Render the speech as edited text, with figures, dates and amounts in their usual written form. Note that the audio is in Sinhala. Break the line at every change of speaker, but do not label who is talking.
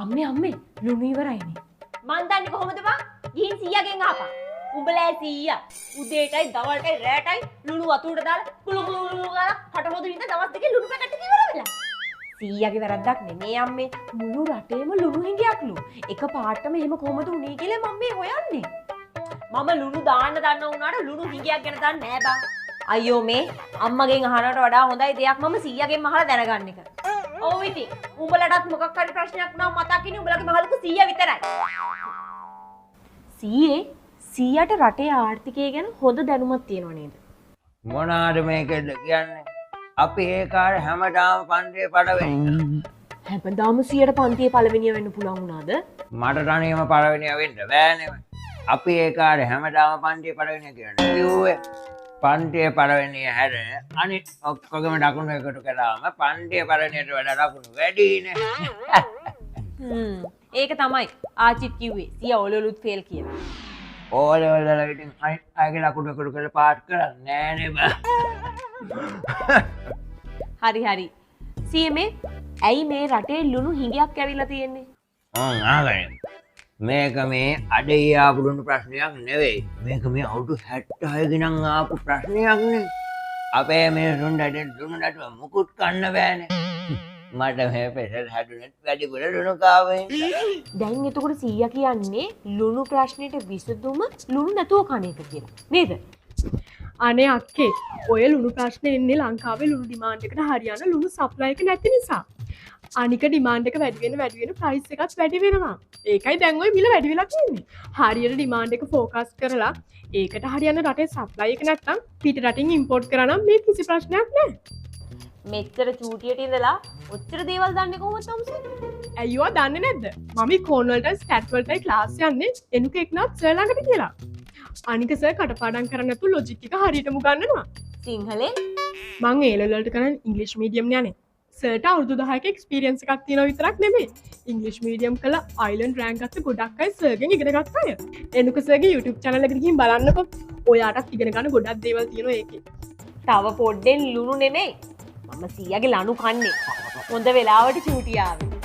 අම්මේ ලුණු ඉවරයිනේ.
මන් දන්නේ කොහොමද බං? ගිහින් සීයාගෙන් අහපන්. උඹලා සීයා උදේටයි දවල්ටයි රැටයි ලුණු වතුරට දාලා කුළු ගාලා කටමොද වින්ද දවස් දෙකේ ලුණු පැකට් එක ඉවර වෙලා. සීයාගේ වැරද්දක් නෙමේ අම්මේ. මුළු රටේම ලුණු හිඟයක්ලු. එක පාටම එහෙම කොහොමද උනේ කියලා මම මේ හොයන්නේ. මම ලුණු දාන්න දන්න උනාට ලුණු හිඟයක් ගැන දන්නේ නෑ බං. අයියෝ මේ අම්මගෙන් අහනවට වඩා හොඳයි දෙයක් මම සීයාගෙන් අහලා දැනගන්න එක. ඔව් ඉතින් උඹලටත් මොකක් හරි ප්‍රශ්නයක් වුණාම මතකින් උඹලගේ මහලුකු සීයා විතරයි. සීයාට රටේ ආර්ථිකය ගැන හොඳ දැනුමක් තියෙනව නේද?
මොනාද මේකද කියන්නේ? අපි ඒ කාලේ හැමදාම පන්තියේ පළවෙනි.
හැමදාම 100ට පන්තියේ පළවෙනිය වෙන්න පුළුවන් වුණාද?
මට තනියම පළවෙනිය වෙන්න බෑනේ. අපි ඒ කාලේ හැමදාම පන්තියේ පළවෙනිය කියන්නේ. කිව්වේ පන්තියේ පළවෙනිය හැර අනිත් ඔක්කොගම ලකුණු එකතු කළාම පන්තියේ පළවෙනියට වඩා ලකුණු වැඩිනේ.
ඒක තමයි ආචිත් කිව්වේ. සීයා ඔලොලුත් ෆේල් කියලා.
ඕලෙවල් වල ඉතින් අයගේ ලකුණු එකතු කරලා පාස් කරන්නේ නෑනේ බා.
හරි. සීමේ ඇයි මේ රටේ ලුණු හිඟයක් ඇවිල්ලා තියෙන්නේ?
ආගනේ. මේක මේ අඩේ ආපු ලුණු ප්‍රශ්නයක් නෙවෙයි. මේක මේ අවුරුදු 66 ගණන් ආපු ප්‍රශ්නයක් නේ. අපේ මිනිසුන්ට ලුණු නැතුව මුකුත් කන්න බෑනේ. මට මේ පෙසල් හැදුනෙත් වැඩිපුර ලුණු කාවෙන්.
දැන් එතකොට සීයා කියන්නේ ලුණු ප්‍රශ්නෙට විසඳුම ලුණු නැතුව කන එක කියලා. නේද?
අනේ අක්කේ ඔය ලුණු ප්‍රශ්නේ එන්නේ ලංකාවේ ලුණු ඩිමාන්ඩ් එකට හරියන ලුණු සප්ලයි එක නැති නිසා. අනික ඩිමාන්ඩ් එක වැඩි වෙන ප්‍රයිස් එකත් වැඩි වෙනවා. ඒකයි දැන් ওই මිල වැඩි වෙලා තියෙන්නේ. හරියට ඩිමාන්ඩ් එක ફોකස් කරලා ඒකට හරියන රටේ සප්ලයි එක නැත්තම් පිට රටින් ඉම්පෝට් කරා නම් මේ කිසි ප්‍රශ්නයක් නැහැ.
මෙච්චර චූටියට ඉඳලා ඔච්චර දේවල් දන්නේ කොහොමද තමුසේ?
ඇයියෝ දන්නේ නැද්ද? මම ෆෝන් වලට ස්ටැට් වලටයි ක්ලාස් යන්නේ එනුක එක්නත් සර් ළඟට කියලා. අනික සර් කටපාඩම් කරන්න නැතුව ලොජික් එක හරියටම උගන්වනවා.
සිංහලෙන්
මං ඒ ලෙවල් වලට කරන්නේ ඉංග්‍රීසි මීඩියම් යන්නේ. සර්ට අවුරුදු 10ක එක්ස්පීරියන්ස් එකක් තියෙනවා විතරක් නෙමෙයි. ඉංග්‍රීසි මීඩියම් කළා අයිලන්ඩ් රෑන්ක් ගත්ත ගොඩක් අය සර්ගෙන් ඉගෙන ගත්ත අය. එනුක සර්ගේ YouTube channel එකට ගිහින් බලන්නකෝ. ඔයාටත් ඉගෙන ගන්න ගොඩක් දේවල් තියෙනවා ඒකේ.
තව පොඩ්ඩෙන් ලුණු නෙමෙයි. මම සීයාගේ ලණු කන්නේ. හොඳ වෙලාවට චූටි ආවේ.